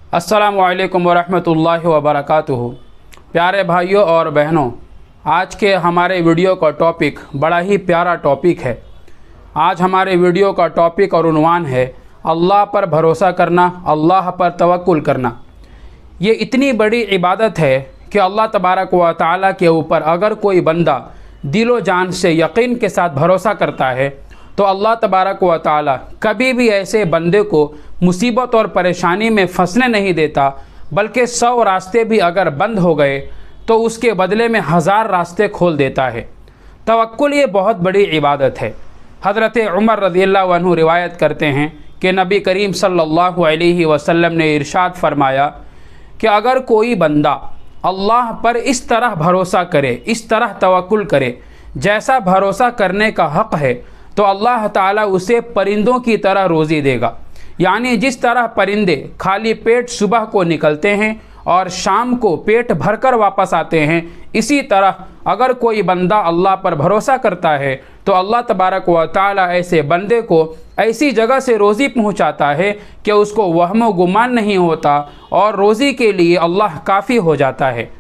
अस्सलामुअलैकुम वरहमतुल्लाहि वबरकातुहू। प्यारे भाइयों और बहनों, आज के हमारे वीडियो का टॉपिक बड़ा ही प्यारा टॉपिक है। आज हमारे वीडियो का टॉपिक और उन्वान है अल्लाह पर भरोसा करना, अल्लाह पर तवक्कुल करना। ये इतनी बड़ी इबादत है कि अल्लाह तबारक व तआला के ऊपर अगर कोई बंदा दिलो जान से यकीन के साथ भरोसा करता है तो अल्लाह तबारक व तआला कभी भी ऐसे बंदे को मुसीबत और परेशानी में फंसने नहीं देता, बल्कि 100 रास्ते भी अगर बंद हो गए तो उसके बदले में 1000 रास्ते खोल देता है। तवक्कुल ये बहुत बड़ी इबादत है। हज़रत उमर रज़ियल्लाहु अन्हु रिवायत करते हैं कि नबी करीम सल्लल्लाहु अलैहि वसल्लम ने इरशाद फरमाया कि अगर कोई बंदा अल्लाह पर इस तरह भरोसा करे, इस तरह तवक्कुल करे जैसा भरोसा करने का हक़ है, तो अल्लाह ताला उसे परिंदों की तरह रोज़ी देगा। यानी जिस तरह परिंदे खाली पेट सुबह को निकलते हैं और शाम को पेट भरकर वापस आते हैं, इसी तरह अगर कोई बंदा अल्लाह पर भरोसा करता है तो अल्लाह तबारक व तआला ऐसे बंदे को ऐसी जगह से रोज़ी पहुंचाता है कि उसको वहम गुमान नहीं होता और रोज़ी के लिए अल्लाह काफ़ी हो जाता है।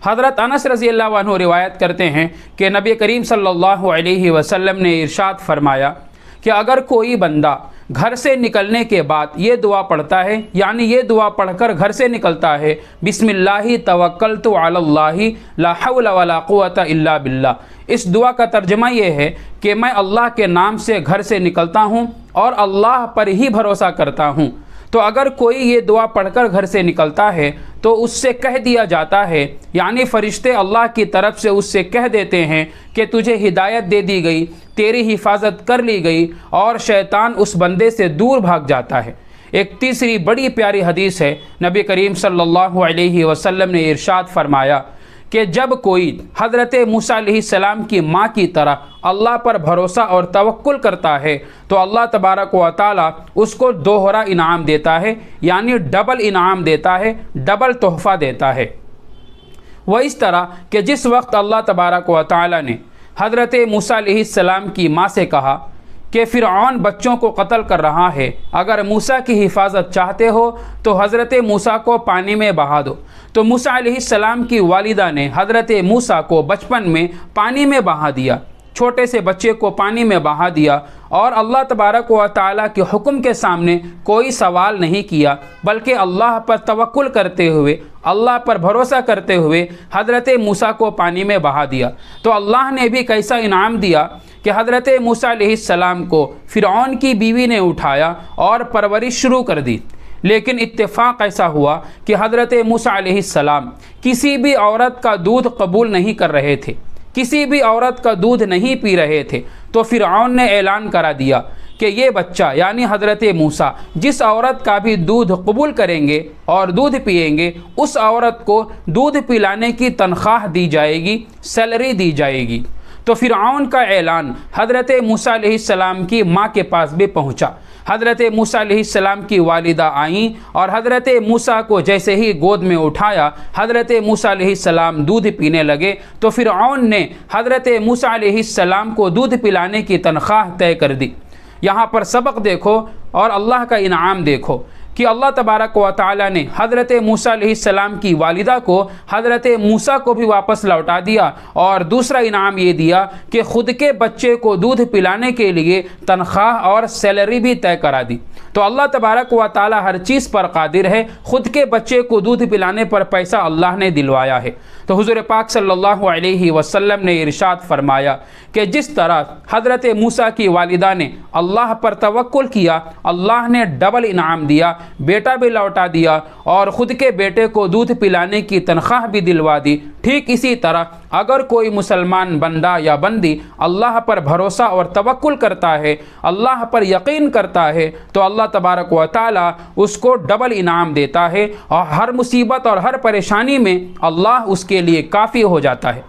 हज़रत अनस रज़ियल्लाहु अन्हु रिवायत करते हैं कि नबी करीम सल्लल्लाहु अलैहि वसल्लम ने इरशाद फरमाया कि अगर कोई बंदा घर से निकलने के बाद ये दुआ पढ़ता है, यानी ये दुआ पढ़कर घर से निकलता है, बिस्मिल्लाहि तवक्कलतु अलल्लाहि ला हौला वला कुव्वता इल्ला बिल्लाह। इस दुआ का तर्जुमा ये है कि मैं अल्लाह के नाम से घर से निकलता हूँ और अल्लाह पर ही भरोसा करता हूँ। तो अगर कोई ये दुआ पढ़कर घर से निकलता है तो उससे कह दिया जाता है, यानी फ़रिश्ते अल्लाह की तरफ से उससे कह देते हैं कि तुझे हिदायत दे दी गई, तेरी हिफाजत कर ली गई और शैतान उस बंदे से दूर भाग जाता है। एक तीसरी बड़ी प्यारी हदीस है। नबी करीम सल्लल्लाहु अलैहि वसल्लम ने इरशाद फरमाया कि जब कोई हज़रत मूसा अलैहिस्सलाम की माँ की तरह अल्लाह पर भरोसा और तवक्कुल करता है तो अल्लाह तबारक व तआला उसको दोहरा इनाम देता है, यानी डबल इनाम देता है, डबल तोहफ़ा देता है। वह इस तरह कि जिस वक्त अल्लाह तबारक व तआला ने हज़रत मूसा अलैहिस्सलाम की माँ से कहा कि फ़िरऔन बच्चों को कत्ल कर रहा है, अगर मूसा की हिफाजत चाहते हो तो हज़रत मूसा को पानी में बहा दो। तो मूसा अलैहिस्सलाम की वालिदा ने हज़रत मूसा को बचपन में पानी में बहा दिया, छोटे से बच्चे को पानी में बहा दिया और अल्लाह तबारक व तआला के हुक्म के सामने कोई सवाल नहीं किया, बल्कि अल्लाह पर तवक्कुल करते हुए, अल्लाह पर भरोसा करते हुए हज़रत मूसा को पानी में बहा दिया। तो अल्लाह ने भी कैसा इनाम दिया कि हज़रत मूसा अलैहिस्सलाम को फ़िरऔन की बीवी ने उठाया और परवरिश शुरू कर दी। लेकिन इत्तेफाक ऐसा हुआ कि हज़रत मूसा अलैहिस्सलाम किसी भी औरत का दूध कबूल नहीं कर रहे थे, किसी भी औरत का दूध नहीं पी रहे थे। तो फ़िरऔन ने ऐलान करा दिया कि ये बच्चा यानी हज़रत मूसा जिस औरत का भी दूध कबूल करेंगे और दूध पिएंगे, उस औरत को दूध पिलाने की तनख्वाह दी जाएगी, सैलरी दी जाएगी। तो फ़िरऔन का ऐलान हज़रत मूसा अलैहिस्सलाम की माँ के पास भी पहुँचा। हज़रत मूसा अलैहिस्सलाम की वालिदा आईं और हज़रत मूसा को जैसे ही गोद में उठाया, हज़रत मूसा अलैहिस्सलाम दूध पीने लगे। तो फ़िरऔन ने हज़रत मूसा अलैहिस्सलाम को दूध पिलाने की तनख्वाह तय कर दी। यहाँ पर सबक देखो और अल्लाह का इनाम देखो कि अल्लाह तबारक व तआला ने हज़रत मूसा अलैहिस्सलाम की वालिदा को हज़रत मूसा को भी वापस लौटा दिया और दूसरा इनाम ये दिया कि ख़ुद के बच्चे को दूध पिलाने के लिए तनख्वाह और सैलरी भी तय करा दी। तो अल्लाह तबारक व तआला हर चीज़ पर कादिर है। ख़ुद के बच्चे को दूध पिलाने पर पैसा अल्लाह ने दिलवाया है। तो हुज़ूर पाक सल्लल्लाहु अलैहि वसल्लम ने इरशाद फरमाया कि जिस तरह हज़रत मूसा की वालिदा ने अल्लाह पर तवक्कुल किया, अल्लाह ने डबल इनाम दिया, बेटा भी लौटा दिया और ख़ुद के बेटे को दूध पिलाने की तनख्वाह भी दिलवा दी। ठीक इसी तरह अगर कोई मुसलमान बंदा या बंदी अल्लाह पर भरोसा और तवक्कुल करता है, अल्लाह पर यकीन करता है, तो अल्लाह तबारक व तआला उसको डबल इनाम देता है और हर मुसीबत और हर परेशानी में अल्लाह उसके लिए काफ़ी हो जाता है।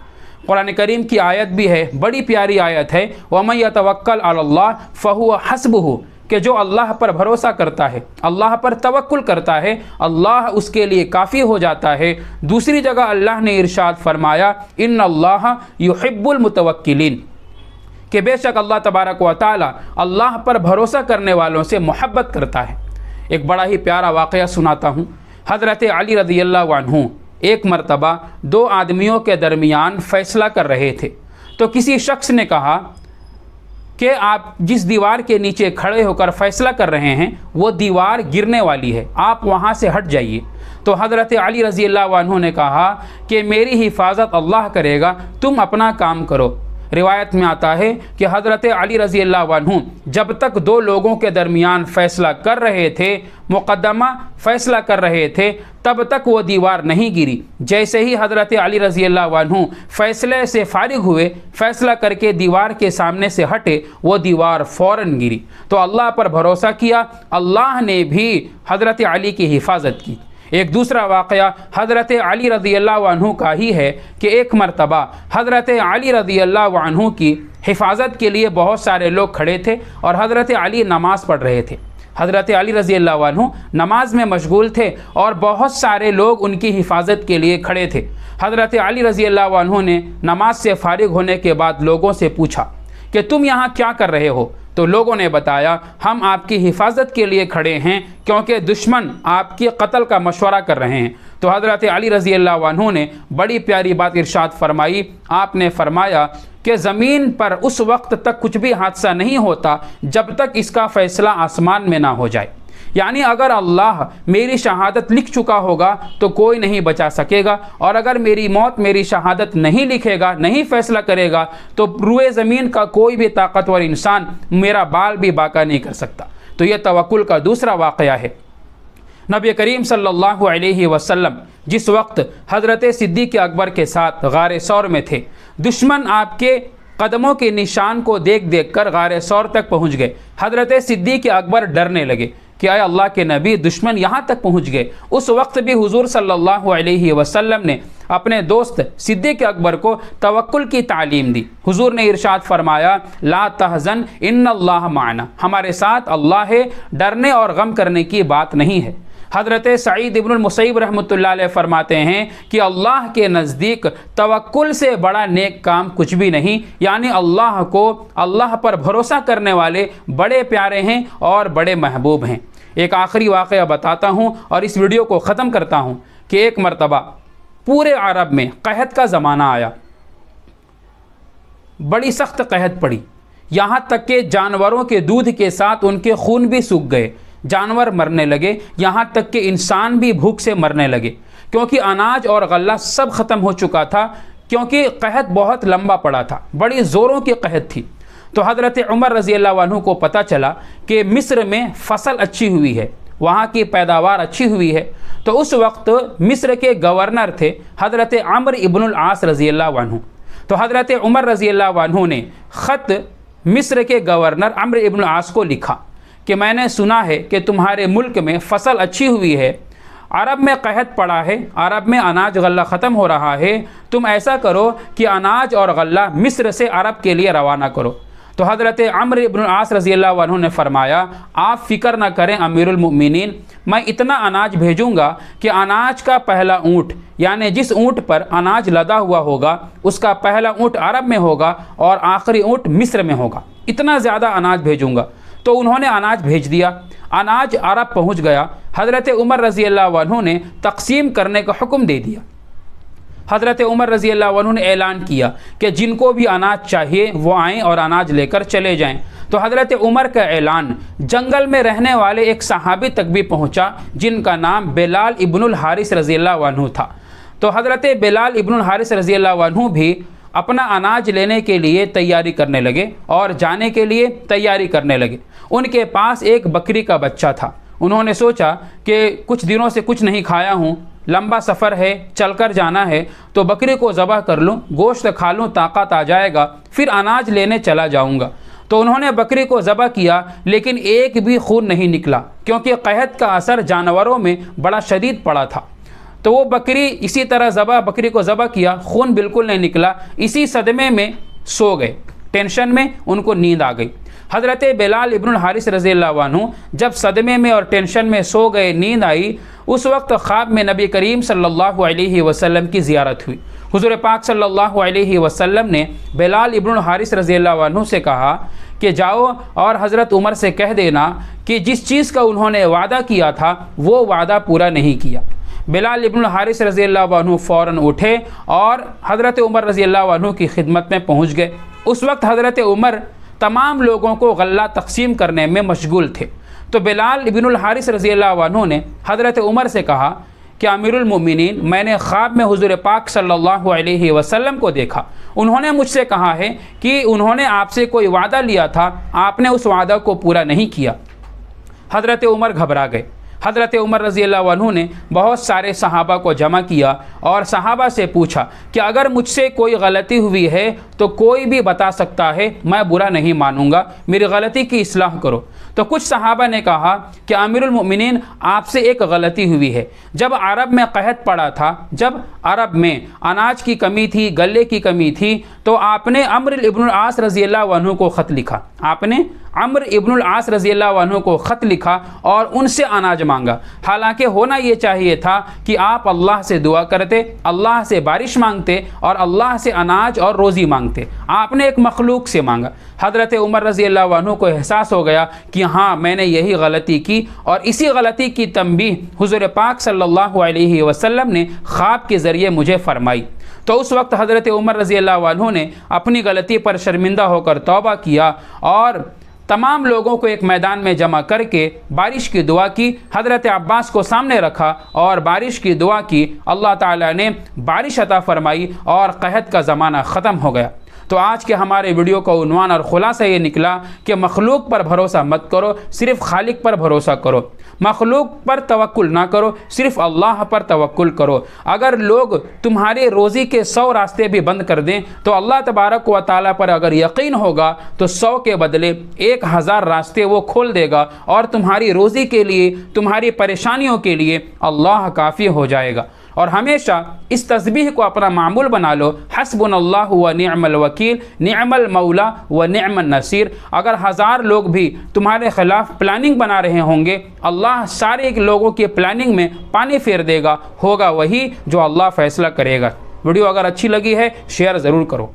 कुरान करीम की आयत भी है, बड़ी प्यारी आयत है, वमन यतवक्कल अलल्लाह फहुव हस्बुहु, कि जो अल्लाह पर भरोसा करता है, अल्लाह पर तवक्कुल करता है, अल्लाह उसके लिए काफ़ी हो जाता है। दूसरी जगह अल्लाह ने इरशाद फरमाया, इन्नल्लाह युहिब्बुल मुतवक्किलीन, कि बेशक अल्लाह तबारक व तआला अल्लाह पर भरोसा करने वालों से मोहब्बत करता है। एक बड़ा ही प्यारा वाक़या सुनाता हूँ। हज़रत अली रज़ियल्लाहु अन्हु एक मरतबा दो आदमियों के दरमियान फ़ैसला कर रहे थे। तो किसी शख्स ने कहा कि आप जिस दीवार के नीचे खड़े होकर फ़ैसला कर रहे हैं वो दीवार गिरने वाली है, आप वहाँ से हट जाइए। तो हज़रत अली रज़ियल्लाहु अन्हु ने कहा कि मेरी हिफाजत अल्लाह करेगा, तुम अपना काम करो। रिवायत में आता है कि हज़रत अली रज़ियल्लाहु अन्हु जब तक दो लोगों के दरमियान फ़ैसला कर रहे थे, मुक़द्दमा फ़ैसला कर रहे थे, तब तक वो दीवार नहीं गिरी। जैसे ही हज़रत अली रज़ियल्लाहु अन्हु फ़ैसले से फ़ारिग हुए, फ़ैसला करके दीवार के सामने से हटे, वो दीवार फ़ौरन गिरी। तो अल्लाह पर भरोसा किया, अल्लाह ने भी हज़रत अली की हिफाजत की। एक दूसरा वाक़या हज़रत अली रज़ियल्लाहु अन्हु का ही है कि एक मरतबा हज़रत अली रज़ियल्लाहु अन्हु की हिफाजत के लिए बहुत सारे लोग खड़े थे और हज़रत अली नमाज़ पढ़ रहे थे। हज़रत अली रज़ियल्लाहु अन्हु नमाज में मशगूल थे और बहुत सारे लोग उनकी हिफाजत के लिए खड़े थे। हज़रत अली रज़ियल्लाहु अन्हु ने नमाज से फ़ारिग होने के बाद लोगों से पूछा कि तुम यहाँ क्या कर रहे हो? तो लोगों ने बताया, हम आपकी हिफाजत के लिए खड़े हैं क्योंकि दुश्मन आपकी कत्ल का मशवरा कर रहे हैं। तो हज़रत अली रज़ियल्लाहु अन्हु ने बड़ी प्यारी बात इरशाद फरमाई। आपने फरमाया कि ज़मीन पर उस वक्त तक कुछ भी हादसा नहीं होता जब तक इसका फ़ैसला आसमान में ना हो जाए। यानी अगर अल्लाह मेरी शहादत लिख चुका होगा तो कोई नहीं बचा सकेगा, और अगर मेरी मौत मेरी शहादत नहीं लिखेगा, नहीं फ़ैसला करेगा, तो रूए ज़मीन का कोई भी ताकतवर इंसान मेरा बाल भी बाका नहीं कर सकता। तो यह तवक्कुल का दूसरा वाक़या है। नबी करीम सल्लल्लाहु अलैहि वसल्लम जिस वक्त हज़रत सिद्दीक़ अकबर के साथ गारे सौर में थे, दुश्मन आपके कदमों के निशान को देख देख कर गारे सौर तक पहुँच गए। हज़रत सिद्दीक़ अकबर डरने लगे कि आए अल्लाह के नबी, दुश्मन यहाँ तक पहुँच गए। उस वक्त भी हुजूर सल्लल्लाहु अलैहि वसल्लम ने अपने दोस्त सिद्दीक़ अकबर को तवक्कुल की तालीम दी। हुजूर ने इरशाद फरमाया, ला तहज़न इन्नल्लाह माना, हमारे साथ अल्लाह है, डरने और गम करने की बात नहीं है। हज़रत सईद इब्नुल मुसैब रहमतुल्लाह अलैह फरमाते हैं कि अल्लाह के नज़दीक तवक्कुल से बड़ा नेक काम कुछ भी नहीं। यानी अल्लाह पर भरोसा करने वाले बड़े प्यारे हैं और बड़े महबूब हैं। एक आखिरी वाक़या बताता हूँ और इस वीडियो को ख़त्म करता हूँ कि एक मरतबा पूरे अरब में क़हत का ज़माना आया, बड़ी सख्त क़हत पड़ी, यहाँ तक कि जानवरों के दूध के साथ उनके खून भी सूख गए, जानवर मरने लगे, यहाँ तक कि इंसान भी भूख से मरने लगे, क्योंकि अनाज और गल्ला सब ख़त्म हो चुका था, क्योंकि क़हत बहुत लंबा पड़ा था, बड़ी ज़ोरों की क़हत थी। तो हज़रत उमर रज़ियल्लाहु अन्हु को पता चला कि मिस्र में फ़सल अच्छी हुई है, वहाँ की पैदावार अच्छी हुई है। तो उस वक्त मिस्र के गवर्नर थे हज़रत अम्र इब्नुल आस रज़ियल्लाहु अन्हु। तो हज़रत उमर रज़ियल्लाहु अन्हु ने ख़त मिस्र के गवर्नर अम्र इब्नुल आस को लिखा कि मैंने सुना है कि तुम्हारे मुल्क में फ़सल अच्छी हुई है, अरब में क़हत पड़ा है, अरब में अनाज गल्ला ख़त्म हो रहा है, तुम ऐसा करो कि अनाज और गल्ला मिस्र से अरब के लिए रवाना करो। तो हज़रत अम्र इब्नुल आस रज़ियल्लाहु अन्हु ने फरमाया, आप फ़िक्र न करें अमीरुल मुमिनीन, मैं इतना अनाज भेजूँगा कि अनाज का पहला ऊँट, यानी जिस ऊँट पर अनाज लदा हुआ होगा उसका पहला ऊँट अरब में होगा और आखिरी ऊँट मिस्र में होगा। इतना ज़्यादा अनाज भेजूँगा। तो उन्होंने अनाज भेज दिया, अनाज अरब पहुंच गया। हज़रत उमर रज़ियल्लाहु अन्हु ने तक़सीम करने का हुक्म दे दिया। हज़रत उमर रज़ियल्लाहु अन्हु ने ऐलान किया कि जिनको भी अनाज चाहिए वो आएँ और अनाज लेकर चले जाएं। तो हज़रत उमर का ऐलान जंगल में रहने वाले एक सहाबी तक भी पहुँचा, जिनका नाम बिलाल इब्नुल हारिस रज़ियल्लाहु अन्हु था। तो हज़रत बिलाल इब्नुल हारिस रज़ियल्लाहु अन्हु भी अपना अनाज लेने के लिए तैयारी करने लगे और जाने के लिए तैयारी करने लगे। उनके पास एक बकरी का बच्चा था। उन्होंने सोचा कि कुछ दिनों से कुछ नहीं खाया हूँ, लंबा सफ़र है, चलकर जाना है, तो बकरी को ज़बह कर लूँ, गोश्त खा लूँ, ताकत आ जाएगा, फिर अनाज लेने चला जाऊँगा। तो उन्होंने बकरी को ज़बह किया, लेकिन एक भी खून नहीं निकला, क्योंकि क़हत का असर जानवरों में बड़ा शदीद पड़ा था। तो वो बकरी इसी तरह बकरी को ज़बह किया, खून बिल्कुल नहीं निकला। इसी सदमे में सो गए, टेंशन में उनको नींद आ गई। हज़रत बिलाल इब्नुल हारिस रज़ियल्लाहु अन्हु जब सदमे में और टेंशन में सो गए, नींद आई, उस वक्त ख्वाब में नबी करीम सल्लल्लाहु अलैहि वसल्लम की ज़ियारत हुई। हुज़ूर पाक सल्लल्लाहु अलैहि वसल्लम ने बिलाल इब्नुल हारिस रज़ियल्लाहु अन्हु से कहा कि जाओ और हज़रत उमर से कह देना कि जिस चीज़ का उन्होंने वादा किया था वो वादा पूरा नहीं किया। बिलाल इब्नुल हारिस रज़ियल्लाहु अन्हु फ़ौरन उठे और हज़रत उमर रज़ियल्लाहु अन्हु की खिदमत में पहुँच गए। उस वक्त हज़रत उमर तमाम लोगों को गल्ला तकसीम करने में मशगूल थे। तो बिलाल इब्नुल हारिस रज़ियल्लाहु अन्हु ने हज़रत उमर से कहा कि अमीरुल मोमिनीन, मैंने ख्वाब में हुज़ूर पाक सल्लल्लाहु अलैहि वसल्लम को देखा। उन्होंने मुझसे कहा है कि उन्होंने आपसे कोई वादा लिया था, आपने उस वादा को पूरा नहीं किया। हज़रत उमर घबरा गए। हज़रत उमर रज़ियल्लाहु अन्हु ने बहुत सारे सहाबा को जमा किया और सहाबा से पूछा कि अगर मुझसे कोई गलती हुई है तो कोई भी बता सकता है, मैं बुरा नहीं मानूंगा, मेरी गलती की इस्लाह करो। तो कुछ सहाबा ने कहा कि अमीरुल मोमिनीन, आपसे एक गलती हुई है। जब अरब में कहत पड़ा था, जब अरब में अनाज की कमी थी, गले की कमी थी, तो आपने अम्र इब्नुल आस रज़ियल्लाहु अन्हु को ख़त लिखा। आपने अम्र इब्नुल आस रज़ियल्लाहु अन्हु को ख़त लिखा और उनसे अनाज मांगा। हालांकि होना ये चाहिए था कि आप अल्लाह से दुआ करते, अल्लाह से बारिश मांगते और अल्लाह से अनाज और रोज़ी मांगते। आपने एक मखलूक से मांगा। हज़रत उमर रज़ियल्लाहु अन्हु को एहसास हो गया कि हाँ, मैंने यही गलती की और इसी गलती की तंबीह हुज़ूर पाक सल्लल्लाहु अलैहि वसल्लम ने ख्वाब के ज़रिए मुझे फ़रमाई। तो उस वक्त हज़रत उमर रज़ियल्लाहु अन्हु ने अपनी गलती पर शर्मिंदा होकर तौबा किया और तमाम लोगों को एक मैदान में जमा करके बारिश की दुआ की। हज़रत अब्बास को सामने रखा और बारिश की दुआ की। अल्लाह ताला ने बारिश अता फ़रमाई और कहत का ज़माना ख़त्म हो गया। तो आज के हमारे वीडियो का उन्वान और ख़ुलासा ये निकला कि मखलूक पर भरोसा मत करो, सिर्फ़ खालिक पर भरोसा करो। मखलूक पर तवक्कुल ना करो, सिर्फ़ अल्लाह पर तवक्कुल करो। अगर लोग तुम्हारे रोज़ी के 100 रास्ते भी बंद कर दें तो अल्लाह तबारक व तआला पर अगर यकीन होगा तो 100 के बदले 1000 रास्ते वो खोल देगा और तुम्हारी रोज़ी के लिए, तुम्हारी परेशानियों के लिए अल्लाह काफ़ी हो जाएगा। और हमेशा इस तस्बीह को अपना मामूल बना लो, हस्बुनल्लाहु व निअमल वकील, निअमल मौला व निअमन नसीर। अगर 1000 लोग भी तुम्हारे ख़िलाफ़ प्लानिंग बना रहे होंगे, अल्लाह सारे लोगों की प्लानिंग में पानी फेर देगा। होगा वही जो अल्लाह फ़ैसला करेगा। वीडियो अगर अच्छी लगी है शेयर ज़रूर करो।